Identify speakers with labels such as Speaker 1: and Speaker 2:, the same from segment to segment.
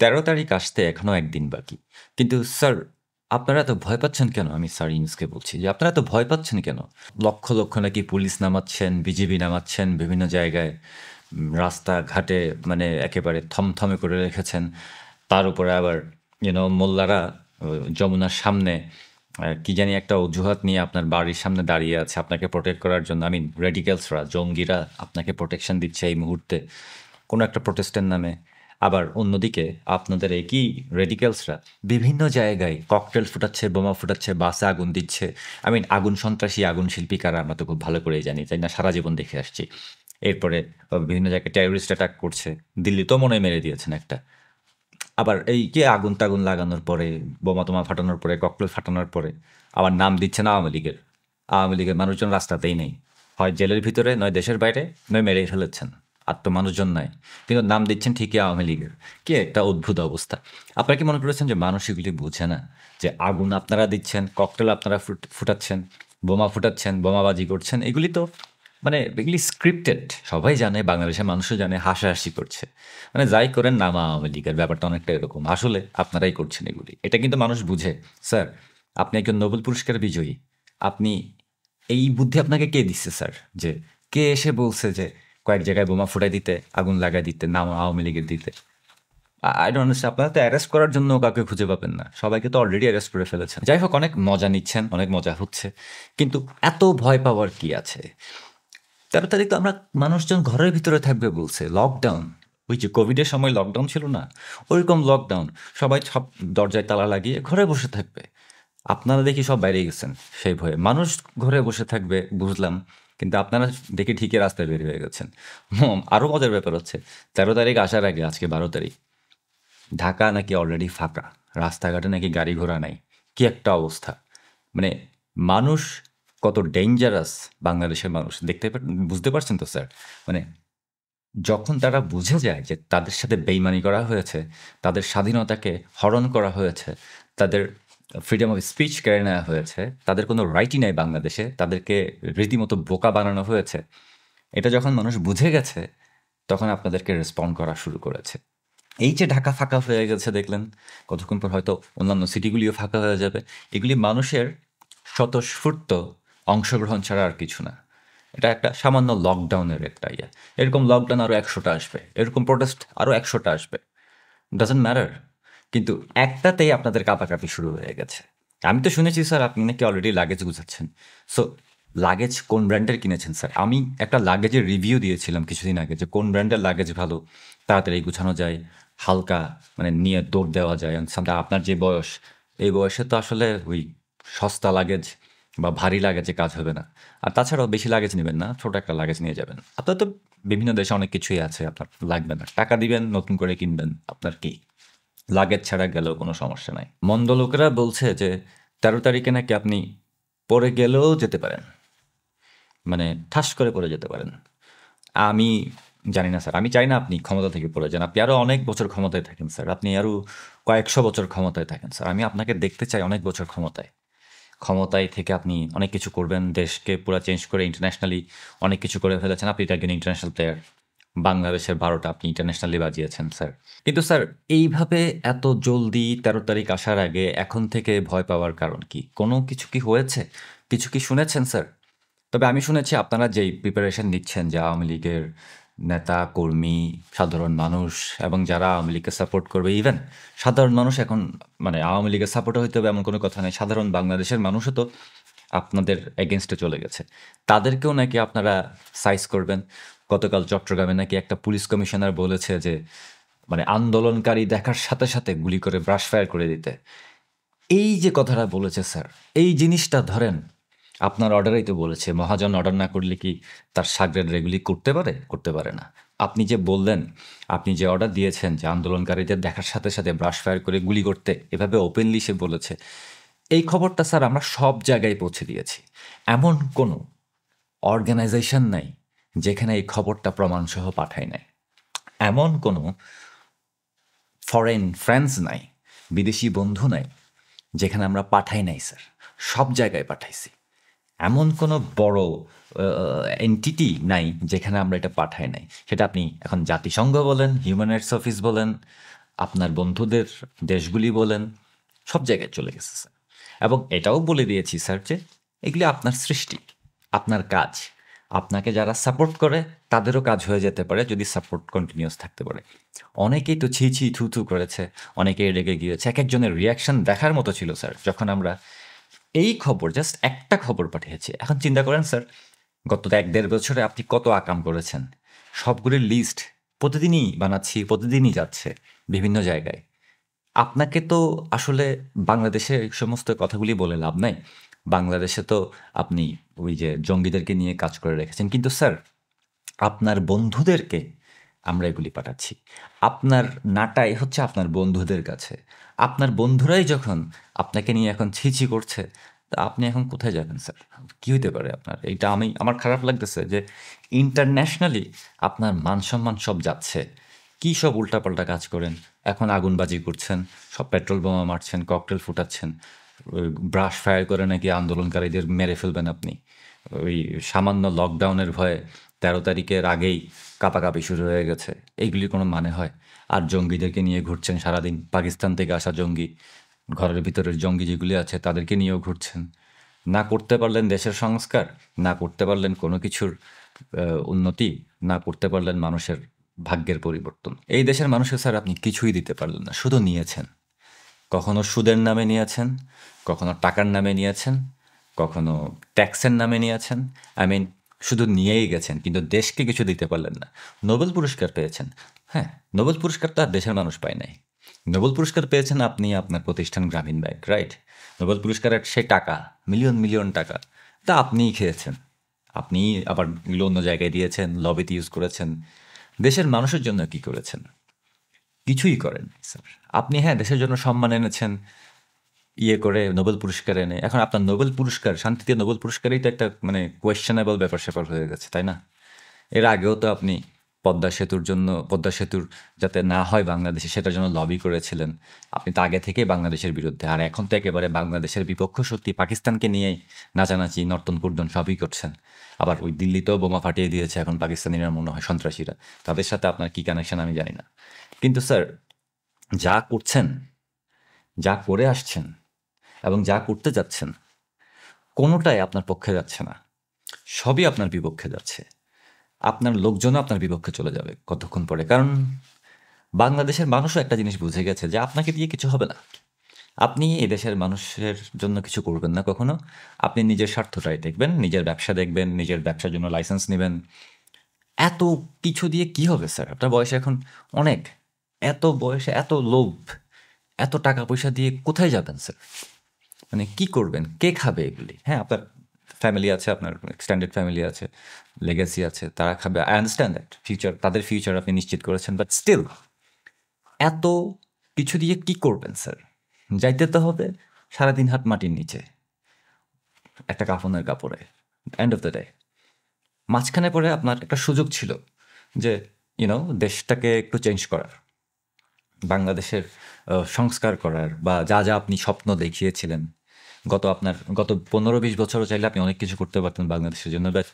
Speaker 1: ১৩ তারিখ আসতে এখনো ১ দিন বাকি। কিন্তু স্যার আপনারা এত ভয় পাচ্ছেন কেন? আমি স্যার ইউনূসকে বলছি যে, "আপনারা এত ভয় পাচ্ছেন কেন? লক্ষ, লক্ষ নাকি পুলিশ নামাচ্ছেন, বিজিবি নামাচ্ছেন বিভিন্ন জায়গায়। রাস্তাঘাটে মানে একেবারে থমথমে করে রেখেছেন। তার উপরে আবার মোল্লারা যমুনার সামনে কি জানি একটা অজুহাত নিয়ে আপনার বাড়ির সামনে দাঁড়িয়ে আছে আপনাকে প্রোটেক্ট করার জন্য। আই মিন রেডিক্যালসরা, জঙ্গিরা আপনাকে প্রোটেকশন দিচ্ছে এই মুহূর্তে কোনো একটা প্রোটেস্টের নামে। আবার অন্যদিকে আপনাদের একই রেডিক্যালসরা বিভিন্ন জায়গায় ককটেল ফুটাচ্ছে, বোমা ফুটাচ্ছে, বাসে আগুন দিচ্ছে। আই মিন আগুন সন্ত্রাসী, আগুন শিল্পী কারা আমরা তো খুব ভালো করেই জানি, তাই না? সারা জীবন দেখে আসছি। এরপরে বিভিন্ন জায়গায় টেররিস্ট অ্যাটাক করছে। দিল্লিতেও মনে হয় মেরে দিয়েছেন একটা। আবার এই যে আগুন-টাগুন লাগানোর পরে, বোমা-টোমা ফাটানোর পরে, ককটেল ফাটানোর পরে আবার নাম দিচ্ছেন আওয়ামী লীগের। আওয়ামী লীগের মানুষজন রাস্তাতেই নেই। হয় জেলের ভিতরে, নয় দেশের বাইরে, নয় মেরেই ফেলেছেন। আর তো মানুষজন নাই। কিন্তু নাম দিচ্ছেন ঠিকই আওয়ামী লীগের। কি একটা অদ্ভুত অবস্থা। আপনারা কি মনে করেছেন যে মানুষ এগুলি বুঝে না? যে আগুন আপনারা দিচ্ছেন, ককটেল আপনারা ফুটাচ্ছেন, বোমা ফুটাচ্ছেন, বোমাবাজি করছেন। এগুলি তো মানে এগুলি স্ক্রিপ্টেড। সবাই জানে, বাংলাদেশের মানুষও জানে, হাসাহাসি করছে। মানে যাই করেন নাম আওয়ামী লীগের, ব্যাপারটা অনেকটা এরকম। আসলে আপনারাই করছেন এগুলি। এটা কিন্তু মানুষ বুঝে। স্যার, আপনি একজন নোবেল পুরস্কার বিজয়ী। আপনি এই বুদ্ধি আপনাকে কে দিচ্ছে স্যার? যে কে এসে বলছে যে কয়েক জায়গায় বোমা ফুটাই দিতে, আগুন লাগাই দিতে, নাম আওয়ামী লীগের দিতে? I don't understand. আপনারা তো অ্যারেস্ট করার জন্য কাউকে খুঁজে পাবেন না। সবাইকে তো অলরেডি অ্যারেস্ট করে ফেলেছেন। যাই হোক, অনেক মজা নিচ্ছেন, অনেক মজা হচ্ছে। কিন্তু এত ভয় পাওয়ার কি আছে? ১৩ তারিখ তো আমরা মানুষজন ঘরের ভিতরে থাকবে বলছে। লকডাউন। ওই যে কোভিডের সময় লকডাউন ছিল না? ওইরকম লকডাউন। সবাই সব দরজায় তালা লাগিয়ে ঘরে বসে থাকবে। আপনারা দেখি সব বাইরে গেছেন সেই ভয়ে। মানুষ ঘরে বসে থাকবে বুঝলাম। কিন্তু আপনারা দেখি ঠিকই রাস্তায় বের হয়ে গেছেন। আরও মজার ব্যাপার হচ্ছে ১৩ তারিখ আসার আগে আজকে ১২ তারিখ। ঢাকা নাকি অলরেডি ফাঁকা। রাস্তাঘাটে নাকি গাড়ি ঘোড়া নাই। কি একটা অবস্থা! মানে মানুষ কত ডেঞ্জারাস বাংলাদেশের মানুষ বুঝতে পারছেন তো স্যার? মানে যখন তারা বুঝে যায় যে তাদের সাথে বেইমানি করা হয়েছে, তাদের স্বাধীনতাকে হরণ করা হয়েছে, তাদের ফ্রিডম অফ স্পিচ কেড়ে নেওয়া হয়েছে, তাদের কোনো রাইটই নাই বাংলাদেশে, তাদেরকে রীতিমতো বোকা বানানো হয়েছে। এটা যখন মানুষ বুঝে গেছে, তখন আপনাদেরকে রেসপন্ড করা শুরু করেছে। এই যে ঢাকা ফাঁকা হয়ে গেছে দেখলেন, কতক্ষণ পর হয়তো অন্যান্য সিটিগুলিও ফাঁকা হয়ে যাবে। এগুলি মানুষের স্বতঃস্ফূর্ত অংশগ্রহণ ছাড়া আর কিছু না। এটা একটা সামান্য লকডাউনের একটা ইয়ে। এরকম লকডাউন আরও ১০০টা আসবে। এরকম প্রোটেস্ট আরও ১০০টা আসবে। Doesn't matter. কিন্তু একটাতেই আপনাদের কাঁপাকাঁপি শুরু হয়ে গেছে। আমি তো শুনেছি স্যার আপনি নাকি অলরেডি লাগেজ গুছাচ্ছেন। সো লাগেজ কোন ব্র্যান্ডের কিনেছেন স্যার? আমি একটা লাগেজের রিভিউ দিয়েছিলাম কিছুদিন আগে যে কোন ব্র্যান্ডের লাগেজ ভালো, তাড়াতাড়ি গুছানো যায়, হালকা মানে নিয়ে দৌড় দেওয়া যায়। আপনার যে বয়স, এই বয়সে তো আসলে ওই সস্তা লাগেজ বা ভারী লাগেজে কাজ হবে না। আর তাছাড়াও বেশি লাগেজ নেবেন না, ছোট একটা লাগেজ নিয়ে যাবেন। আপনার তো বিভিন্ন দেশে অনেক কিছুই আছে, আপনার লাগবে না। টাকা দিবেন, নতুন করে কিনবেন। আপনার কি? লাগেজ ছাড়া গেলেও কোনো সমস্যা নাই। মন্দ লোকেরা বলছে যে ১৩ তারিখে নাকি আপনি পড়ে গেলেও যেতে পারেন। মানে ঠাস করে পড়ে যেতে পারেন। আমি জানি না স্যার। আমি চাই না আপনি ক্ষমতা থেকে পড়ে যান। আপনি আরও অনেক বছর ক্ষমতায় থাকেন স্যার। আপনি আরও কয়েকশো বছর ক্ষমতায় থাকেন স্যার। আমি আপনাকে দেখতে চাই অনেক বছর ক্ষমতায়। ক্ষমতায় থেকে আপনি অনেক কিছু করবেন। দেশকে পুরা চেঞ্জ করে ইন্টারন্যাশনালি অনেক কিছু করে ফেলেছেন। আপনি তো একজন ইন্টারন্যাশনাল প্লেয়ার। বাংলাদেশের ১২টা আপনি ইন্টারন্যাশনালি বাজিয়েছেন স্যার। কিন্তু স্যার এইভাবে এত জলদি ১৩ তারিখ আসার আগে এখন থেকে ভয় পাওয়ার কারণ কি? কোনো কিছু কি হয়েছে? কিছু কি শুনেছেন স্যার? তবে আমি শুনেছি আপনারা যেই প্রিপারেশন নিচ্ছেন যে আওয়ামী লীগের নেতা, কর্মী, সাধারণ মানুষ এবং যারা আওয়ামী লীগকে সাপোর্ট করবে, ইভেন সাধারণ মানুষ এখন মানে আওয়ামী লীগের সাপোর্টার হইতে হবে এমন কোনো কথা নেই। সাধারণ বাংলাদেশের মানুষও তো আপনাদের এগেইনস্টে চলে গেছে। তাদেরকেও নাকি আপনারা সাইজ করবেন। গতকাল চট্টগ্রামে নাকি একটা পুলিশ কমিশনার বলেছে যে মানে আন্দোলনকারী দেখার সাথে, সাথে গুলি করে ব্রাশ ফায়ার করে দিতে। এই যে কথাটা বলেছে স্যার, এই জিনিসটা ধরেন আপনার অর্ডারেই তো বলেছে, মহাজন অর্ডার না করলে কি তার শাগরেদরা এগুলি করতে পারে? করতে পারে না। আপনি যে বললেন, আপনি যে অর্ডার দিয়েছেন যে আন্দোলনকারীদের দেখার সাথে, সাথে ব্রাশ ফায়ার করে গুলি করতে, এভাবে ওপেনলি সে বলেছে। এই খবরটা স্যার আমরা সব জায়গায় পৌঁছে দিয়েছি। এমন কোনো অর্গানাইজেশন নাই যেখানে এই খবরটা প্রমাণসহ পাঠায় নাই। এমন কোনো ফরেন ফ্রেন্ডস নাই, বিদেশি বন্ধু নাই যেখানে আমরা পাঠাই নাই স্যার। সব জায়গায় পাঠাইছি। এমন কোনো বড় এন্টিটি নাই যেখানে আমরা এটা পাঠাই নাই। সেটা আপনি এখন জাতিসংঘ বলেন, হিউম্যান রাইটস অফিস বলেন, আপনার বন্ধুদের দেশগুলি বলেন, সব জায়গায় চলে গেছে স্যার। এবং এটাও বলে দিয়েছি স্যার যে এগুলি আপনার সৃষ্টি, আপনার কাজ। আপনাকে যারা সাপোর্ট করে তাদেরও কাজ হয়ে যেতে পারে যদি সাপোর্ট কন্টিনিউয়াস থাকতে পারে। অনেকেই তো ছি ছি থু থু করেছে, অনেকেই রেগে গিয়েছে। এক একজনের রিয়াকশন দেখার মতো ছিল স্যার, যখন আমরা এই খবর, জাস্ট একটা খবর পাঠিয়েছি। এখন চিন্তা করেন স্যার, গত 1-1.5 বছরে আপনি কত আকাম করেছেন, সবগুলির লিস্ট প্রতিদিনই বানাচ্ছি, প্রতিদিনই যাচ্ছে বিভিন্ন জায়গায়। আপনাকে তো আসলে বাংলাদেশে এই সমস্ত কথাগুলি বলে লাভ নাই। বাংলাদেশে তো আপনি ওই যে জঙ্গিদেরকে নিয়ে কাজ করে রেখেছেন। কিন্তু স্যার, আপনার বন্ধুদেরকে আমরা এগুলি পাঠাচ্ছি। আপনার নাটাই হচ্ছে আপনার বন্ধুদের কাছে। আপনার বন্ধুরাই যখন আপনাকে নিয়ে এখন ছি ছি করছে, তা আপনি এখন কোথায় যাবেন স্যার? কি হইতে পারে আপনার? এইটা আমার খারাপ লাগতেছে যে ইন্টারন্যাশনালি আপনার মান-সম্মান সব যাচ্ছে। কী সব উল্টাপাল্টা কাজ করেন। এখন আগুনবাজি করছেন, সব পেট্রোল বোমা মারছেন, ককটেল ফুটাচ্ছেন। ওই ব্রাশ ফায়ার করে নাকি আন্দোলনকারীদের মেরে ফেলবেন আপনি। ওই সামান্য লকডাউনের ভয়ে 13 তারিখের আগেই কাপাকাপি শুরু হয়ে গেছে। এইগুলির কোনো মানে হয়? আর জঙ্গিদেরকে নিয়ে ঘুরছেন সারাদিন। পাকিস্তান থেকে আসা জঙ্গি, ঘরের ভিতরের জঙ্গি যেগুলি আছে তাদেরকে নিয়েও ঘুরছেন। না করতে পারলেন দেশের সংস্কার, না করতে পারলেন কোনো কিছুর উন্নতি, না করতে পারলেন মানুষের ভাগ্যের পরিবর্তন। এই দেশের মানুষকে স্যার আপনি কিছুই দিতে পারলেন না, শুধু নিয়েছেন। কখনো সুদের নামে নিয়েছেন, কখনো টাকার নামে নিয়েছেন, কখনো ট্যাক্সের নামে নিয়েছেন। আই মিন, শুধু নিয়েই গেছেন, কিন্তু দেশকে কিছু দিতে পারলেন না। নোবেল পুরস্কার পেয়েছেন। হ্যাঁ, নোবেল পুরস্কার তো আর দেশের মানুষ পায় নাই। নোবেল পুরস্কার পেয়েছেন আপনি, আপনার প্রতিষ্ঠান গ্রামীণ ব্যাংক, রাইট? নোবেল পুরস্কারের সেই টাকা, মিলিয়ন মিলিয়ন টাকা, তা আপনিই খেয়েছেন। আপনি আবার এগুলো অন্য জায়গায় দিয়েছেন, লবিতে ইউজ করেছেন। দেশের মানুষের জন্য কি করেছেন? কিছুই করেন স্যার। আপনি হ্যাঁ, দেশের জন্য সম্মান এনেছেন, ইয়ে করে নোবেল পুরস্কার এনে। এখন আপনার নোবেল পুরস্কার, শান্তিতে নোবেল পুরস্কারই তো একটা মানে কোয়েশ্চেনেবল ব্যাপার-স্যাপার হয়ে গেছে, তাই না? এর আগেও তো আপনি পদ্মা সেতুর যাতে না হয় বাংলাদেশে, সেটার জন্য লবি করেছিলেন। আপনি তো আগে থেকেই বাংলাদেশের বিরুদ্ধে। আর এখন তো একেবারে বাংলাদেশের বিপক্ষ শক্তি, পাকিস্তানকে নিয়েই নাচানাচি, নর্তন-কুর্দন সবই করছেন। আবার ওই দিল্লিতেও বোমা ফাটিয়ে দিয়েছে এখন পাকিস্তানিরা, মনে হয় সন্ত্রাসীরা। তাদের সাথে আপনার কী কানেকশন আমি জানি না। কিন্তু স্যার, যা করছেন, যা করে আসছেন এবং যা করতে যাচ্ছেন, কোনোটাই আপনার পক্ষে যাচ্ছে না। সবই আপনার বিপক্ষে যাচ্ছে। আপনার লোকজনও আপনার বিপক্ষে চলে যাবে কতক্ষণ পরে। কারণ বাংলাদেশের মানুষও একটা জিনিস বুঝে গেছে যে আপনাকে দিয়ে কিছু হবে না। আপনি এদেশের মানুষের জন্য কিছু করবেন না কখনো। আপনি নিজের স্বার্থটাই দেখবেন, নিজের ব্যবসা দেখবেন, নিজের ব্যবসার জন্য লাইসেন্স নেবেন। এত কিছু দিয়ে কি হবে স্যার? আপনার বয়স এখন অনেক। এত বয়সে এত লোভ, এত টাকা পয়সা দিয়ে কোথায় যাবেন স্যার? মানে কি করবেন? কে খাবে এগুলি? হ্যাঁ, আপনার ফ্যামিলি আছে, আপনার এক্সটেন্ডেড ফ্যামিলি আছে, লেগেসি আছে, তারা খাবে। I understand that. তাদের ফিউচার আপনি নিশ্চিত করেছেন। বাট স্টিল, এত কিছু দিয়ে কি করবেন স্যার? যাইতে তো হবে সারাদিন হাত মাটির নিচে, একটা কাফনের কাপড়ে। এন্ড অফ দ্য ডে, মাঝখানে পরে আপনার একটা সুযোগ ছিল যে দেশটাকে একটু চেঞ্জ করার, বাংলাদেশের সংস্কার করার, বা যা যা আপনি স্বপ্ন দেখিয়েছিলেন গত 15-20 বছরও চাইলে আপনি অনেক কিছু করতে পারতেন বাংলাদেশের জন্য। But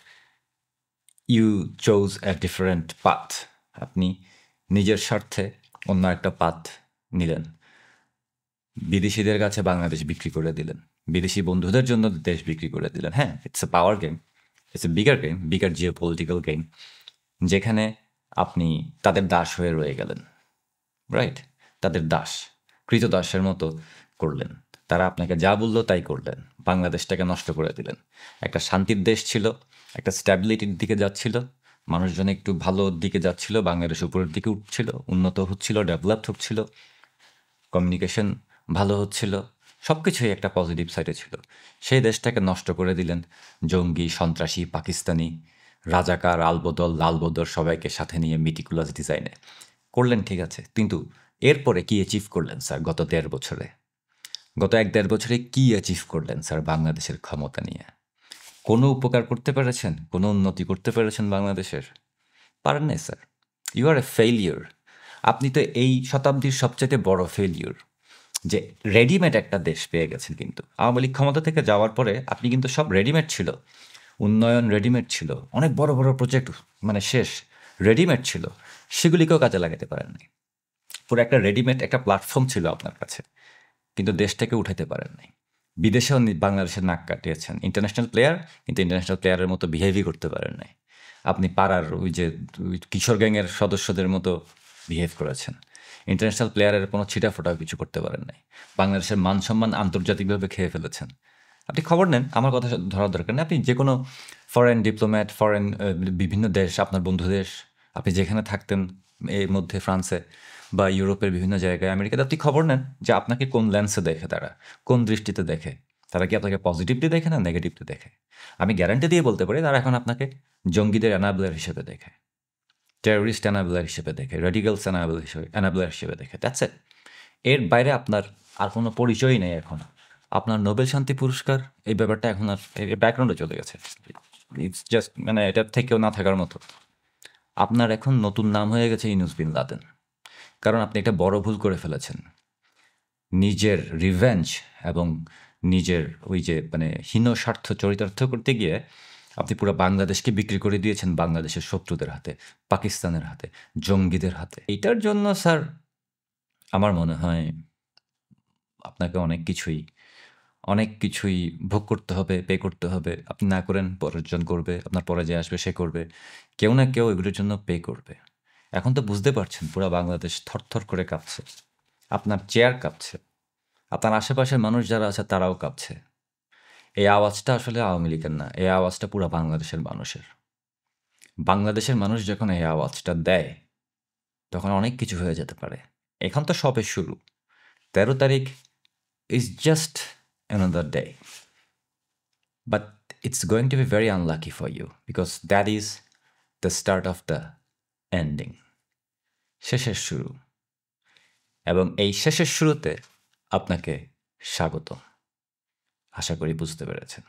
Speaker 1: you chose a different path. আপনি নিজের স্বার্থে অন্য একটা পাথ নিলেন। বিদেশিদের কাছে বাংলাদেশ বিক্রি করে দিলেন, বিদেশি বন্ধুদের জন্য দেশ বিক্রি করে দিলেন। হ্যাঁ, it's a power game, it's a bigger game, bigger Jio political game, যেখানে আপনি তাদের দাস হয়ে রয়ে গেলেন, রাইট? তাদের দাস, কৃতদাসের মতো করলেন। তারা আপনাকে যা বললো তাই করলেন, বাংলাদেশটাকে নষ্ট করে দিলেন। একটা শান্তির দেশ ছিল, একটা স্ট্যাবিলিটির দিকে যাচ্ছিল, মানুষজন একটু ভালোর দিকে যাচ্ছিল, বাংলাদেশ উপরের দিকে উঠছিল, উন্নত হচ্ছিল, ডেভেলপড হচ্ছিল, কমিউনিকেশন ভালো হচ্ছিল, সব কিছুই একটা পজিটিভ সাইডে ছিল। সেই দেশটাকে নষ্ট করে দিলেন জঙ্গি, সন্ত্রাসী, পাকিস্তানি, রাজাকার, আলবদল, লালবদর সবাইকে সাথে নিয়ে মিটিকুলাস ডিজাইনে করলেন, ঠিক আছে। কিন্তু এরপরে কি অ্যাচিভ করলেন স্যার গত 1.5 বছরে? গত 1-1.5 বছরে কি অ্যাচিভ করলেন স্যার বাংলাদেশের ক্ষমতা নিয়ে? কোনো উপকার করতে পেরেছেন? কোনো উন্নতি করতে পেরেছেন বাংলাদেশের? পারেন নাই sir. You are a failure. আপনি তো এই শতাব্দীর সবচাইতে বড় ফেইলিওর, যে রেডিমেড একটা দেশ পেয়ে গেছেন। কিন্তু আওয়ামী লীগ ক্ষমতা থেকে যাওয়ার পরে আপনি কিন্তু সব রেডিমেড ছিল, উন্নয়ন রেডিমেড ছিল, অনেক বড় বড় প্রজেক্ট মানে শেষ রেডিমেড ছিল, সেগুলিকেও কাজে লাগাতে পারেননি। পুরো একটা রেডিমেড একটা প্ল্যাটফর্ম ছিল আপনার কাছে, কিন্তু দেশটাকে উঠাতে পারেন নাই। বিদেশেও বাংলাদেশের নাক কাটিয়েছেন। ইন্টারন্যাশনাল প্লেয়ার, কিন্তু ইন্টারন্যাশনাল প্লেয়ারের মতো বিহেভই করতে পারেন নাই। আপনি পাড়ার ওই যে কিশোর গ্যাংয়ের সদস্যদের মতো বিহেভ করেছেন। ইন্টারন্যাশনাল প্লেয়ারের কোনো ছিটাফোটাও কিছু করতে পারেন নাই। বাংলাদেশের মান সম্মান আন্তর্জাতিকভাবে খেয়ে ফেলেছেন। আপনি খবর নেন, আমার কথা ধরার দরকার নেই। আপনি যে কোনো ফরেন ডিপ্লোম্যাট, ফরেন বিভিন্ন দেশ, আপনার বন্ধু দেশ, আপনি যেখানে থাকতেন এর মধ্যে ফ্রান্সে বা ইউরোপের বিভিন্ন জায়গায়, আমেরিকাতে, আপনি খবর নেন যে আপনাকে কোন লেন্সে দেখে তারা, কোন দৃষ্টিতে দেখে। তারা কি আপনাকে পজিটিভলি দেখে না নেগেটিভলি দেখে? আমি গ্যারান্টি দিয়ে বলতে পারি তারা এখন আপনাকে জঙ্গিদের অ্যানাবলার হিসেবে দেখে, টেররিস্ট অ্যানাবলার হিসেবে দেখে, রেডিক্যালস অ্যানাবলার হিসেবে দেখে। That's it. এর বাইরে আপনার আর কোনো পরিচয়ই নেই এখন। আপনার নোবেল শান্তি পুরস্কার, এই ব্যাপারটা এখন আর ব্যাকগ্রাউন্ডে চলে গেছে। ইটস জাস্ট মানে এটার থেকেও না থাকার মতো। আপনার এখন নতুন নাম হয়ে গেছে ইউনুস বিন লাদেন। কারণ আপনি একটা বড় ভুল করে ফেলেছেন। নিজের রিভেঞ্জ এবং নিজের ওই যে মানে হীন স্বার্থ চরিতার্থ করতে গিয়ে আপনি পুরো বাংলাদেশকে বিক্রি করে দিয়েছেন বাংলাদেশের শত্রুদের হাতে, পাকিস্তানের হাতে, জঙ্গিদের হাতে। এইটার জন্য স্যার আমার মনে হয় আপনাকে অনেক কিছুই ভোগ করতে হবে, পে করতে হবে। আপনি না করেন পরেরজন করবে, আপনার পরে যে আসবে সে করবে। কেউ না কেউ এগুলোর জন্য পে করবে। এখন তো বুঝতে পারছেন পুরা বাংলাদেশ থরথর করে কাঁপছে। আপনার চেয়ার কাঁপছে। আপনার আশেপাশের মানুষ যারা আছে তারাও কাঁপছে। এই আওয়াজটা আসলে আওয়ামী লীগের না, এই আওয়াজটা পুরা বাংলাদেশের মানুষের। বাংলাদেশের মানুষ যখন এই আওয়াজটা দেয়, তখন অনেক কিছু হয়ে যেতে পারে। এখন তো সবে শুরু। ১৩ তারিখ is just another day. But it's going to be very unlucky for you because that is the start of the ending. শেষের শুরু। এবং এই শেষের শুরুতে আপনাকে স্বাগত। আশা করি বুঝতে পেরেছেন।